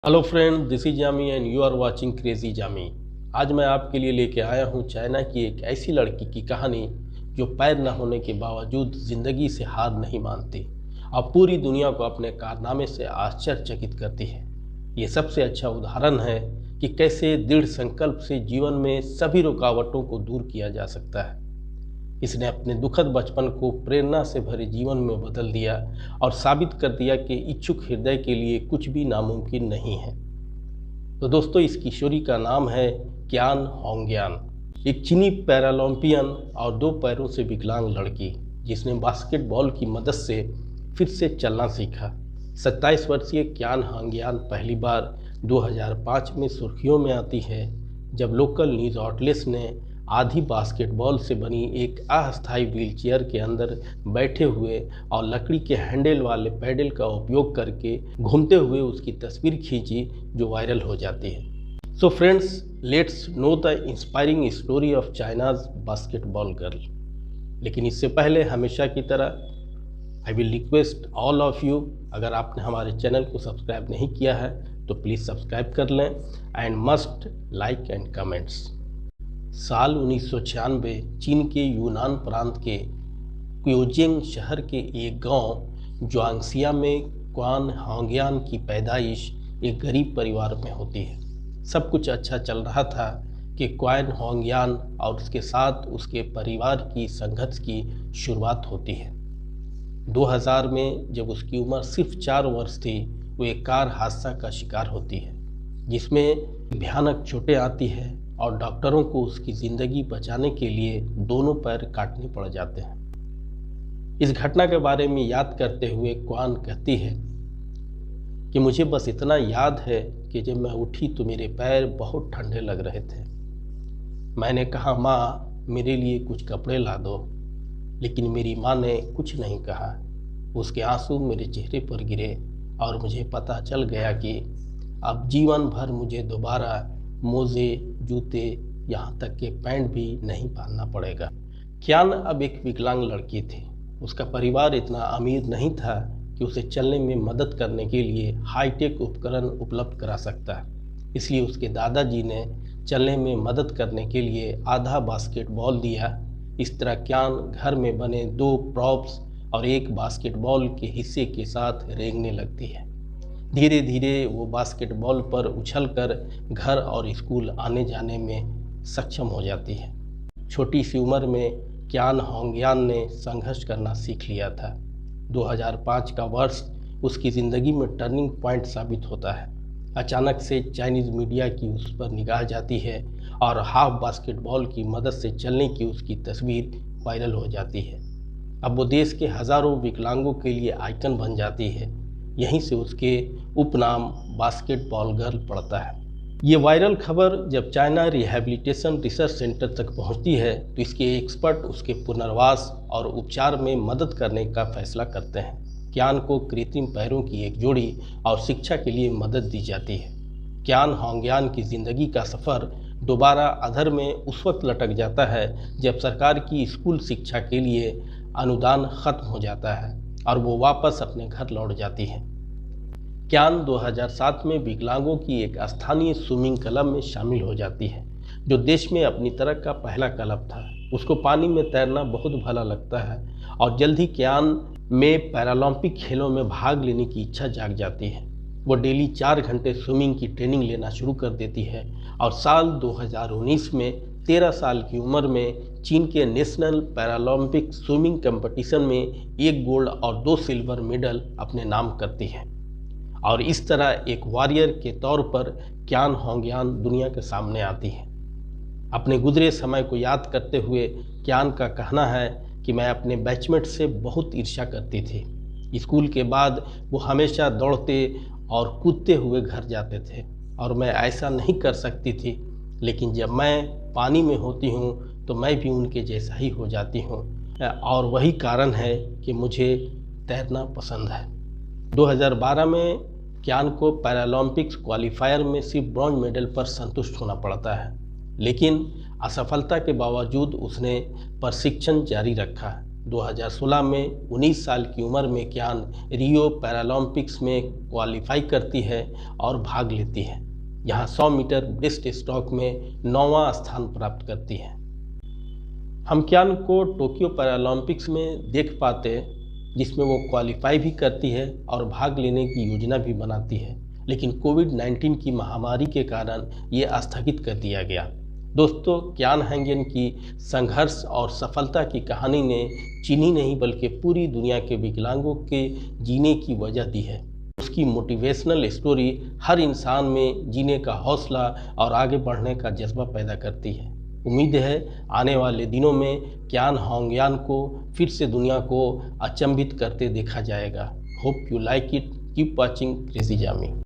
Hello friend, this is Jami and you are watching crazy Jami. आज मैं आपके लिए लेके आया हूँ चाइना की एक ऐसी लड़की की कहानी जो पैर न होने के बावजूद ज़िंदगी से हार नहीं मानती और पूरी दुनिया को अपने कारनामे से आश्चर्यचकित करती है। ये सबसे अच्छा उदाहरण है कि कैसे दृढ़ संकल्प से जीवन में सभी रुकावटों को दूर किया जा सकता है। इसने अपने दुखद बचपन को प्रेरणा से भरे जीवन में बदल दिया और साबित कर दिया कि इच्छुक हृदय के लिए कुछ भी नामुमकिन नहीं है। तो दोस्तों, इस किशोरी का नाम है क्यान होंगयान, एक चीनी पैरालंपियन और 2 पैरों से विकलांग लड़की जिसने बास्केटबॉल की मदद से फिर से चलना सीखा। 27 वर्षीय क्यान होंगयान पहली बार 2005 में सुर्खियों में आती है जब लोकल न्यूज़ आउटलेट्स ने आधी बास्केटबॉल से बनी एक अस्थायी व्हीलचेयर के अंदर बैठे हुए और लकड़ी के हैंडल वाले पैडल का उपयोग करके घूमते हुए उसकी तस्वीर खींची जो वायरल हो जाती है। So friends, let's know the inspiring story of China's basketball girl. लेकिन इससे पहले हमेशा की तरह I will request all of you, अगर आपने हमारे चैनल को सब्सक्राइब नहीं किया है तो प्लीज़ सब्सक्राइब कर लें and must like and comments. साल 1996 चीन के यूनान प्रांत के क्योजिंग शहर के एक गांव ज्वांगसिया में क्यान होंगयान की पैदाइश एक गरीब परिवार में होती है। सब कुछ अच्छा चल रहा था कि क्यान होंगयान और उसके साथ उसके परिवार की संघर्ष की शुरुआत होती है। 2000 में जब उसकी उम्र सिर्फ 4 वर्ष थी, वो एक कार हादसा का शिकार होती है जिसमें भयानक चोटें आती है और डॉक्टरों को उसकी ज़िंदगी बचाने के लिए दोनों पैर काटने पड़ जाते हैं। इस घटना के बारे में याद करते हुए क्यान कहती है कि मुझे बस इतना याद है कि जब मैं उठी तो मेरे पैर बहुत ठंडे लग रहे थे। मैंने कहा, माँ मेरे लिए कुछ कपड़े ला दो, लेकिन मेरी माँ ने कुछ नहीं कहा। उसके आंसू मेरे चेहरे पर गिरे और मुझे पता चल गया कि अब जीवन भर मुझे दोबारा मोजे, जूते, यहाँ तक कि पैंट भी नहीं पहनना पड़ेगा। क्यान अब एक विकलांग लड़की थी। उसका परिवार इतना अमीर नहीं था कि उसे चलने में मदद करने के लिए हाईटेक उपकरण उपलब्ध करा सकता है। इसलिए उसके दादाजी ने चलने में मदद करने के लिए आधा बास्केटबॉल दिया। इस तरह क्यान घर में बने 2 प्रॉप्स और एक बास्केटबॉल के हिस्से के साथ रेंगने लगती है। धीरे धीरे वो बास्केटबॉल पर उछलकर घर और स्कूल आने जाने में सक्षम हो जाती है। छोटी सी उम्र में क्यान होंगयान ने संघर्ष करना सीख लिया था। 2005 का वर्ष उसकी ज़िंदगी में टर्निंग पॉइंट साबित होता है। अचानक से चाइनीज़ मीडिया की उस पर निगाह जाती है और हाफ बास्केटबॉल की मदद से चलने की उसकी तस्वीर वायरल हो जाती है। अब वो देश के हज़ारों विकलांगों के लिए आइकन बन जाती है। यहीं से उसके उपनाम बास्केटबॉल गर्ल पड़ता है। ये वायरल खबर जब चाइना रिहैबिलिटेशन रिसर्च सेंटर तक पहुंचती है तो इसके एक्सपर्ट उसके पुनर्वास और उपचार में मदद करने का फैसला करते हैं। क्यान को कृत्रिम पैरों की एक जोड़ी और शिक्षा के लिए मदद दी जाती है। क्यान होंगयान की ज़िंदगी का सफ़र दोबारा अधर में उस वक्त लटक जाता है जब सरकार की स्कूल शिक्षा के लिए अनुदान खत्म हो जाता है और वो वापस अपने घर लौट जाती है। क्यान 2007 में विकलांगों की एक स्थानीय स्विमिंग क्लब में शामिल हो जाती है जो देश में अपनी तरह का पहला क्लब था। उसको पानी में तैरना बहुत भला लगता है और जल्द ही क्यान में पैरालंपिक खेलों में भाग लेने की इच्छा जाग जाती है। वो डेली 4 घंटे स्विमिंग की ट्रेनिंग लेना शुरू कर देती है और साल 2019 में 13 साल की उम्र में चीन के नेशनल पैरालंपिक स्विमिंग कंपटीशन में 1 गोल्ड और 2 सिल्वर मेडल अपने नाम करती है। और इस तरह एक वॉरियर के तौर पर क्यान होंगयान दुनिया के सामने आती है। अपने गुजरे समय को याद करते हुए क्यान का कहना है कि मैं अपने बैचमेट से बहुत ईर्ष्या करती थी। स्कूल के बाद वो हमेशा दौड़ते और कूदते हुए घर जाते थे और मैं ऐसा नहीं कर सकती थी, लेकिन जब मैं पानी में होती हूँ तो मैं भी उनके जैसा ही हो जाती हूँ और वही कारण है कि मुझे तैरना पसंद है। 2012 में क्यान को पैरालंपिक्स क्वालिफायर में सिर्फ ब्रॉन्ज मेडल पर संतुष्ट होना पड़ता है, लेकिन असफलता के बावजूद उसने प्रशिक्षण जारी रखा 2016 में 19 साल की उम्र में कियान रियो पैरालंपिक्स में क्वालिफाई करती है और भाग लेती है। यहाँ 100 मीटर ब्रेस्ट स्ट्रोक में 9वां स्थान प्राप्त करती है। हम कियान को टोक्यो पैरालंपिक्स में देख पाते, जिसमें वो क्वालिफाई भी करती है और भाग लेने की योजना भी बनाती है, लेकिन कोविड-19 की महामारी के कारण ये स्थगित कर दिया गया। दोस्तों, कियान हैंगन की संघर्ष और सफलता की कहानी ने चीनी नहीं बल्कि पूरी दुनिया के विकलांगों के जीने की वजह दी है। उसकी मोटिवेशनल स्टोरी हर इंसान में जीने का हौसला और आगे बढ़ने का जज्बा पैदा करती है। उम्मीद है आने वाले दिनों में कियान हैंगन को फिर से दुनिया को अचंभित करते देखा जाएगा। Hope you like it. Keep watching crazy Jami.